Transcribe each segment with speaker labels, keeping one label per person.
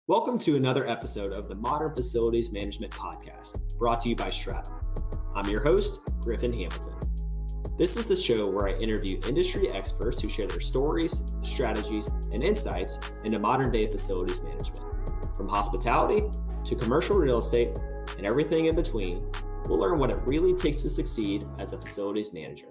Speaker 1: Welcome to another episode of the Modern Facilities Management Podcast, brought to you by Stratum. I'm your host, Griffin Hamilton. This is the show where I interview industry experts who share their stories, strategies, and insights into modern-day facilities management. From hospitality to commercial real estate and everything in between, we'll learn what it really takes to succeed as a facilities manager.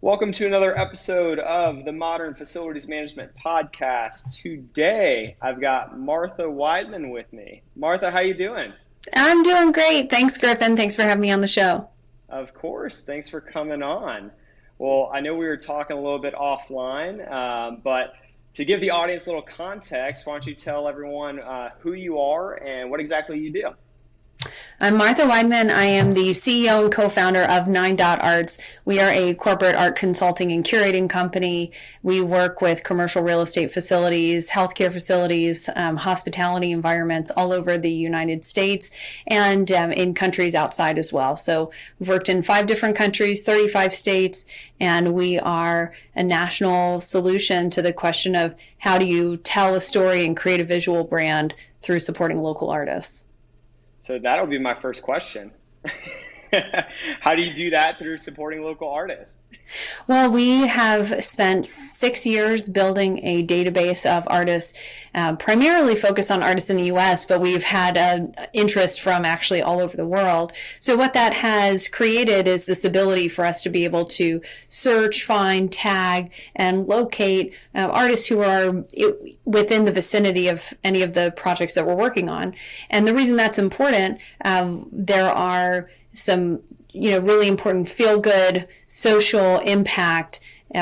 Speaker 2: Welcome to another episode of the Modern Facilities Management Podcast. Today, I've got Martha Weidmann with me. Martha, how you doing?
Speaker 3: I'm doing great. Thanks, Griffin. Thanks for having me on the show.
Speaker 2: Of course. Thanks for coming on. Well, I know we were talking a little bit offline, but to give the audience a little context, why don't you tell everyone who you are and what exactly you do?
Speaker 3: I'm Martha Weidmann. I am the CEO and co-founder of 9 Arts. We are a corporate art consulting and curating company. We work with commercial real estate facilities, healthcare facilities, hospitality environments all over the United States and in countries outside as well. So we've worked in 5 different countries, 35 states, and we are a national solution to the question of how do you tell a story and create a visual brand through supporting local artists.
Speaker 2: So that'll be my first question. How do you do that through supporting local artists?
Speaker 3: Well, we have spent 6 years building a database of artists, primarily focused on artists in the U.S., but we've had an interest from actually all over the world. So what that has created is this ability for us to be able to search, find, tag, and locate artists who are within the vicinity of any of the projects that we're working on. And the reason that's important, there are some really important feel-good social impact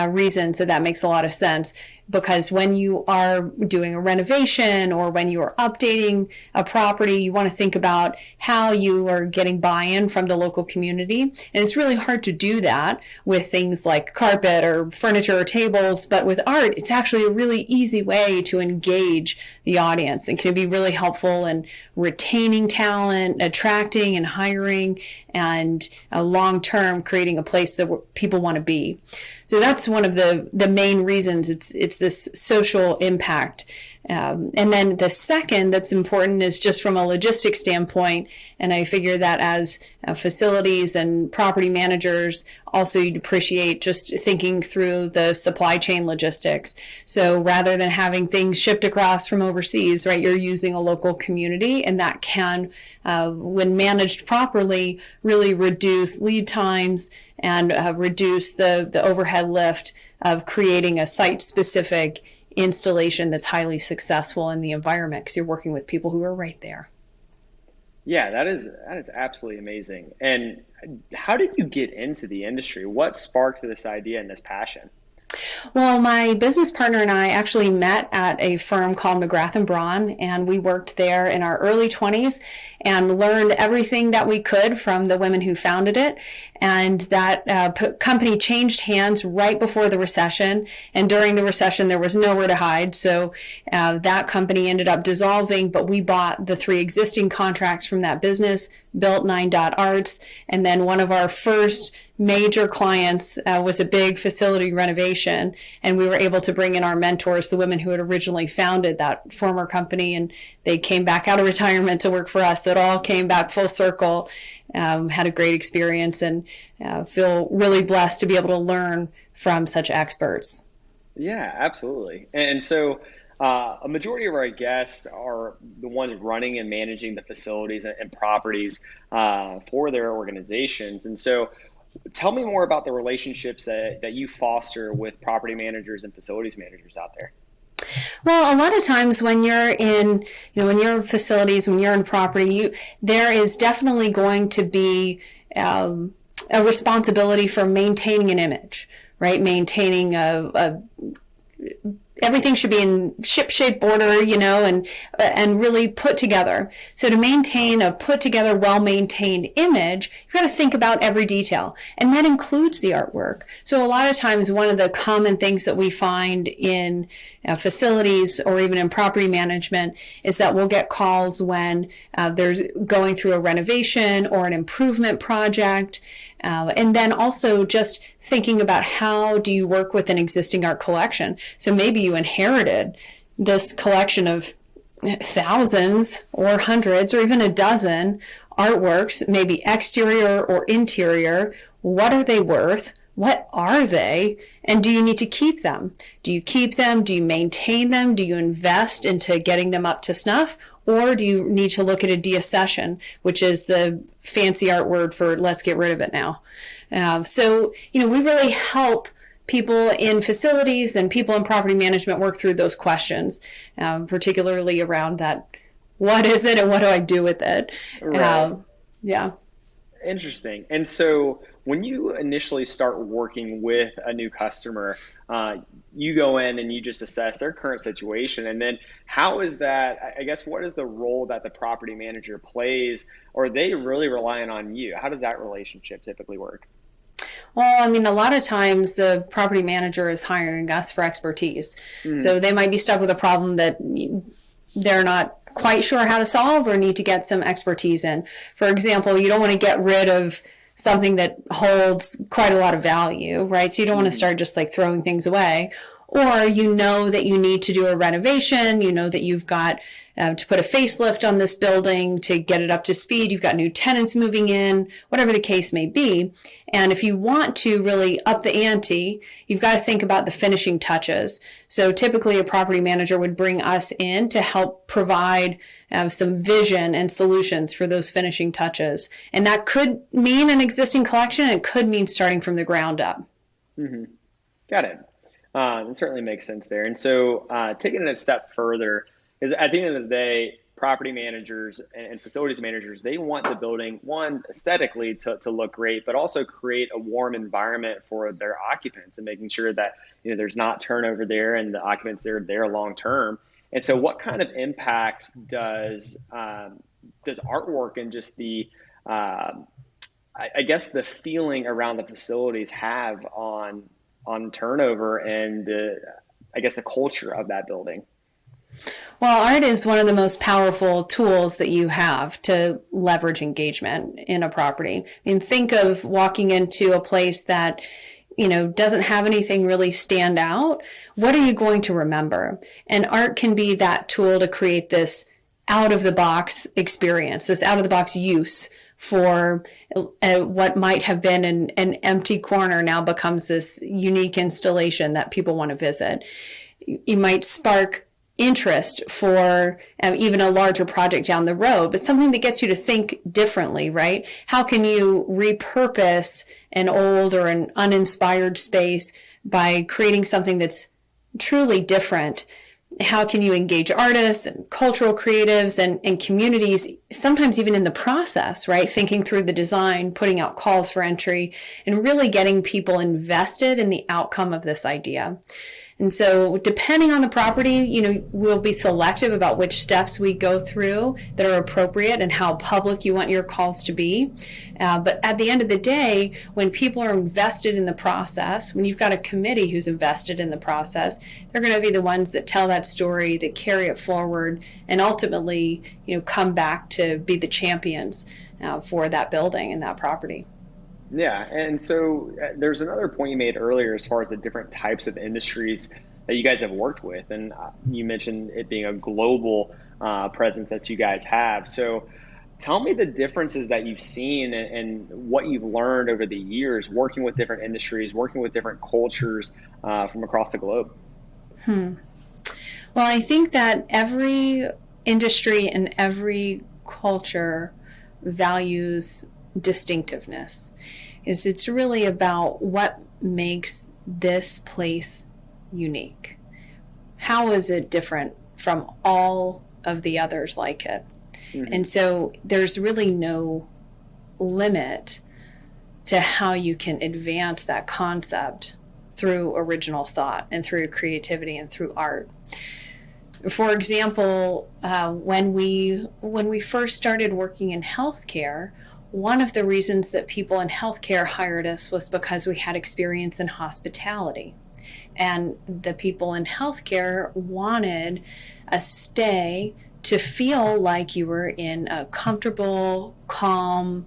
Speaker 3: reasons that makes a lot of sense. Because when you are doing a renovation or when you are updating a property, you want to think about how you are getting buy-in from the local community. And it's really hard to do that with things like carpet or furniture or tables. But with art, it's actually a really easy way to engage the audience and can be really helpful in retaining talent, attracting and hiring, and long-term creating a place that people want to be. So that's one of the main reasons. It's this social impact. And then the second that's important is just from a logistics standpoint. And I figure that as facilities and property managers, also you'd appreciate just thinking through the supply chain logistics. So rather than having things shipped across from overseas, right, you're using a local community, and that can, when managed properly, really reduce lead times and reduce the overhead lift of creating a site-specific installation that's highly successful in the environment because you're working with people who are right there.
Speaker 2: Yeah, that is absolutely amazing. And how did you get into the industry? What sparked this idea and this passion?
Speaker 3: Well, my business partner and I actually met at a firm called McGrath & Braun, and we worked there in our early 20s and learned everything that we could from the women who founded it. And that company changed hands right before the recession. And during the recession, there was nowhere to hide. So that company ended up dissolving, but we bought the 3 existing contracts from that business, built 9 Arts, and then one of our first major clients was a big facility renovation, and we were able to bring in our mentors, the women who had originally founded that former company, and they came back out of retirement to work for us. So it all came back full circle. Had a great experience and feel really blessed to be able to learn from such experts.
Speaker 2: Yeah, absolutely. And so a majority of our guests are the ones running and managing the facilities and properties for their organizations. And so tell me more about the relationships that you foster with property managers and facilities managers out there.
Speaker 3: Well, a lot of times when you're in, when you're in facilities, when you're in property, there is definitely going to be a responsibility for maintaining an image, right? Maintaining everything should be in ship-shape order, and really put together. So to maintain a put-together, well-maintained image, you've got to think about every detail, and that includes the artwork. So a lot of times, one of the common things that we find in facilities or even in property management is that we'll get calls when there's going through a renovation or an improvement project, And then also just thinking about how do you work with an existing art collection. So maybe you inherited this collection of thousands or hundreds or even a dozen artworks, maybe exterior or interior. What are they worth? What are they? And do you need to keep them? Do you keep them? Do you maintain them? Do you invest into getting them up to snuff? Or do you need to look at a deaccession, which is the fancy art word for let's get rid of it now? So, we really help people in facilities and people in property management work through those questions, particularly around that, what is it and what do I do with it?
Speaker 2: Right.
Speaker 3: Yeah.
Speaker 2: Interesting. And so when you initially start working with a new customer, you go in and you just assess their current situation. And then how is that, I guess, what is the role that the property manager plays? Or are they really relying on you? How does that relationship typically work?
Speaker 3: Well, a lot of times the property manager is hiring us for expertise. So they might be stuck with a problem that they're not quite sure how to solve or need to get some expertise in. For example, you don't want to get rid of something that holds quite a lot of value, right? So you don't want to start just like throwing things away. Or that you need to do a renovation, that you've got to put a facelift on this building to get it up to speed. You've got new tenants moving in, whatever the case may be. And if you want to really up the ante, you've got to think about the finishing touches. So typically a property manager would bring us in to help provide some vision and solutions for those finishing touches. And that could mean an existing collection. It could mean starting from the ground up.
Speaker 2: Mm-hmm. Got it. It certainly makes sense there. And so taking it a step further, is at the end of the day, property managers and facilities managers, they want the building, one, aesthetically to look great, but also create a warm environment for their occupants and making sure that there's not turnover there and the occupants are there long term. And so what kind of impact does artwork and just the I guess the feeling around the facilities have on turnover and the culture of that building?
Speaker 3: Well, art is one of the most powerful tools that you have to leverage engagement in a property. Think of walking into a place that, doesn't have anything really stand out. What are you going to remember? And art can be that tool to create this out of the box experience, this out of the box use for what might have been an empty corner now becomes this unique installation that people want to visit. You might spark interest for even a larger project down the road, but something that gets you to think differently, right? How can you repurpose an old or an uninspired space by creating something that's truly different? How can you engage artists and cultural creatives and communities, sometimes even in the process, right? Thinking through the design, putting out calls for entry, and really getting people invested in the outcome of this idea. And so depending on the property, we'll be selective about which steps we go through that are appropriate and how public you want your calls to be. But at the end of the day, when people are invested in the process, when you've got a committee who's invested in the process, they're going to be the ones that tell that story, that carry it forward, and ultimately, come back to be the champions for that building and that property.
Speaker 2: Yeah. And so there's another point you made earlier as far as the different types of industries that you guys have worked with. And you mentioned it being a global presence that you guys have. So tell me the differences that you've seen and what you've learned over the years working with different industries, working with different cultures from across the globe.
Speaker 3: Well, I think that every industry and every culture values distinctiveness. It's really about what makes this place unique. How is it different from all of the others like it? Mm-hmm. And so there's really no limit to how you can advance that concept through original thought and through creativity and through art. For example, when we first started working in healthcare, one of the reasons that people in healthcare hired us was because we had experience in hospitality. And the people in healthcare wanted a stay to feel like you were in a comfortable, calm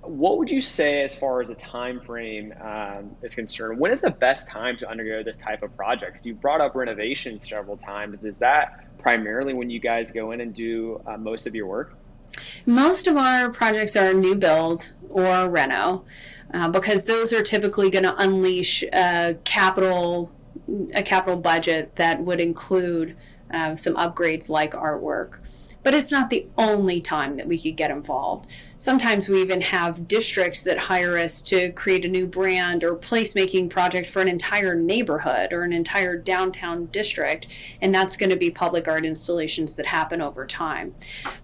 Speaker 2: what would you say as far as a time frame is concerned? When is the best time to undergo this type of project? Because you brought up renovations several times. Is that primarily when you guys go in and do most of your work?
Speaker 3: Most of our projects are new build or reno, because those are typically going to unleash a capital budget that would include some upgrades like artwork. But it's not the only time that we could get involved. Sometimes we even have districts that hire us to create a new brand or placemaking project for an entire neighborhood or an entire downtown district, and that's going to be public art installations that happen over time.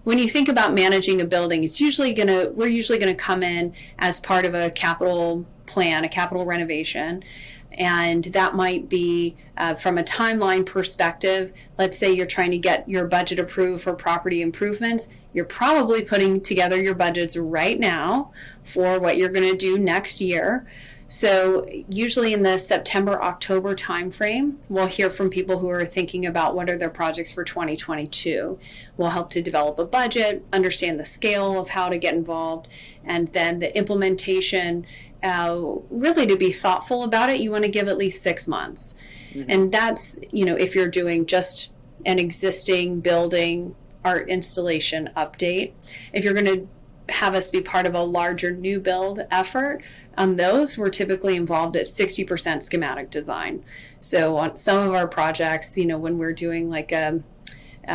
Speaker 3: When you think about managing a building, we're usually going to come in as part of a capital plan, a capital renovation. And that might be from a timeline perspective. Let's say you're trying to get your budget approved for property improvements. You're probably putting together your budgets right now for what you're going to do next year. So usually in the September, October timeframe, we'll hear from people who are thinking about what are their projects for 2022. We'll help to develop a budget, understand the scale of how to get involved, and then the implementation. Really, to be thoughtful about it, you want to give at least 6 months. Mm-hmm. And that's, if you're doing just an existing building art installation update. If you're going to have us be part of a larger new build effort, on those, we're typically involved at 60% schematic design. So on some of our projects, when we're doing like a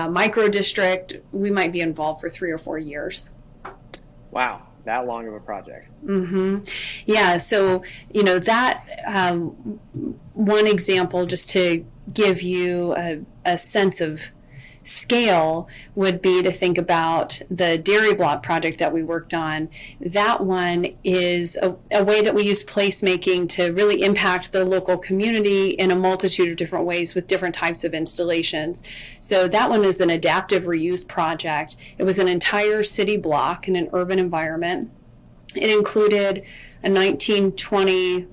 Speaker 3: micro district, we might be involved for 3 or 4 years.
Speaker 2: Wow. That long of a project.
Speaker 3: Mm-hmm. Yeah. So, that one example, just to give you a sense of scale, would be to think about the dairy block project that we worked on. That one is a way that we use placemaking to really impact the local community in a multitude of different ways with different types of installations. So that one is an adaptive reuse project. It was an entire city block in an urban environment. It included a 1920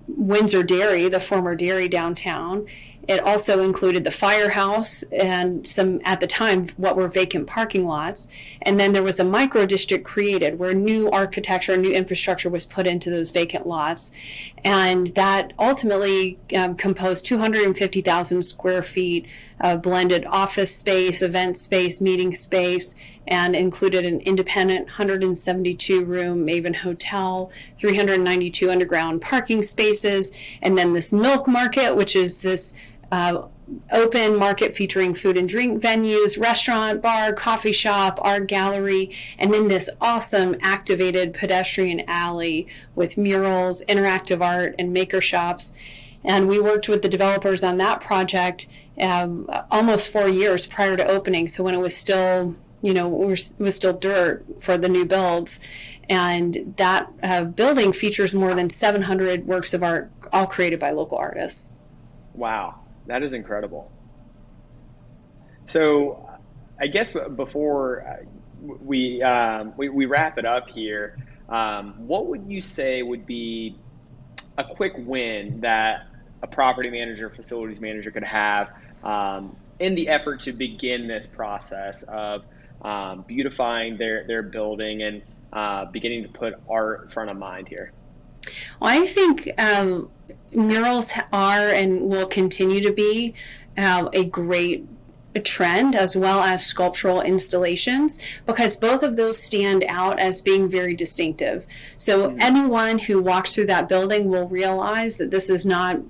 Speaker 3: Windsor Dairy, the former dairy downtown. It also included the firehouse and some, at the time, what were vacant parking lots. And then there was a micro district created where new architecture, new infrastructure was put into those vacant lots. And that ultimately composed 250,000 square feet of blended office space, event space, meeting space, and included an independent 172-room Maven hotel, 392 underground parking spaces, and then this milk market, which is this open market featuring food and drink venues, restaurant, bar, coffee shop, art gallery, and then this awesome activated pedestrian alley with murals, interactive art, and maker shops. And we worked with the developers on that project almost 4 years prior to opening. So when it was still, it was still dirt for the new builds. And that building features more than 700 works of art, all created by local artists.
Speaker 2: Wow. That is incredible. So I guess before we wrap it up here, what would you say would be a quick win that a property manager, facilities manager could have in the effort to begin this process of beautifying their building and beginning to put art front of mind here?
Speaker 3: Well, I think murals are and will continue to be a great trend, as well as sculptural installations, because both of those stand out as being very distinctive. So anyone who walks through that building will realize that this is not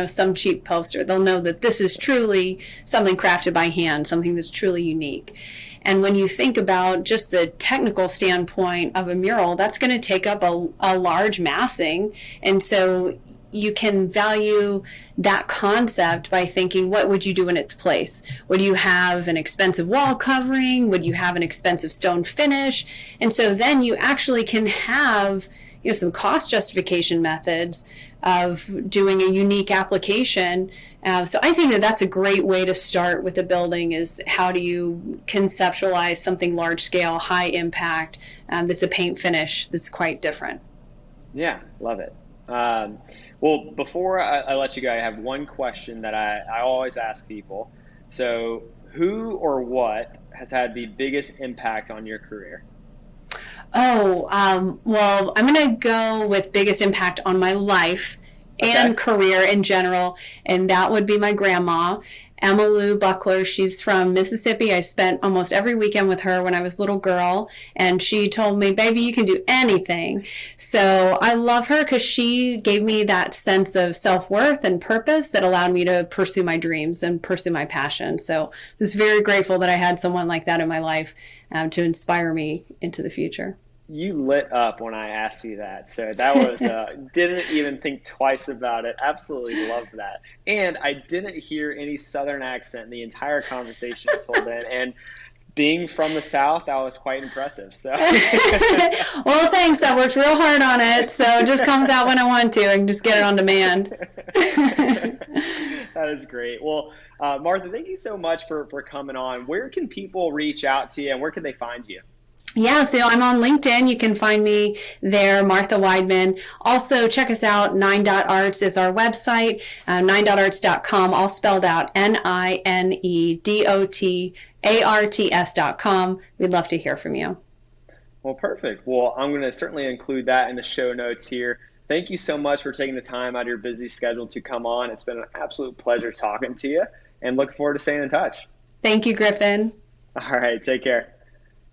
Speaker 3: some cheap poster. They'll know that this is truly something crafted by hand, something that's truly unique. And when you think about just the technical standpoint of a mural, that's going to take up a large massing. And so you can value that concept by thinking, what would you do in its place? Would you have an expensive wall covering? Would you have an expensive stone finish? And so then you actually can have some cost justification methods of doing a unique application. So I think that that's a great way to start with a building, is how do you conceptualize something large scale, high impact, that's a paint finish that's quite different.
Speaker 2: Yeah, love it. Well, before I let you go, I have one question that I always ask people. So who or what has had the biggest impact on your career?
Speaker 3: Well, I'm going to go with biggest impact on my life and career in general, and that would be my grandma, Emma Lou Buckler. She's from Mississippi. I spent almost every weekend with her when I was a little girl, and she told me, baby, you can do anything. So I love her because she gave me that sense of self-worth and purpose that allowed me to pursue my dreams and pursue my passion. So I was very grateful that I had someone like that in my life to inspire me into the future.
Speaker 2: You lit up when I asked you that. So that was, didn't even think twice about it. Absolutely loved that. And I didn't hear any Southern accent in the entire conversation until then. And being from the South, that was quite impressive. So,
Speaker 3: well, thanks. I worked real hard on it. So it just comes out when I want to and just get it on demand.
Speaker 2: That is great. Well, Martha, thank you so much for coming on. Where can people reach out to you and where can they find you?
Speaker 3: Yeah, so I'm on LinkedIn. You can find me there, Martha Weidmann. Also, check us out. 9.arts is our website, 9.arts.com, all spelled out, NINEDOTARTS.com. We'd love to hear from you.
Speaker 2: Well, perfect. Well, I'm going to certainly include that in the show notes here. Thank you so much for taking the time out of your busy schedule to come on. It's been an absolute pleasure talking to you and looking forward to staying in touch.
Speaker 3: Thank you, Griffin.
Speaker 2: All right, take care.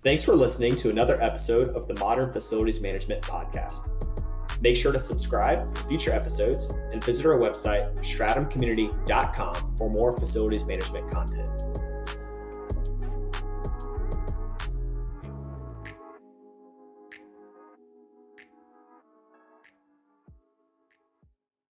Speaker 1: Thanks for listening to another episode of the Modern Facilities Management Podcast. Make sure to subscribe for future episodes and visit our website, stratumcommunity.com, for more facilities management content.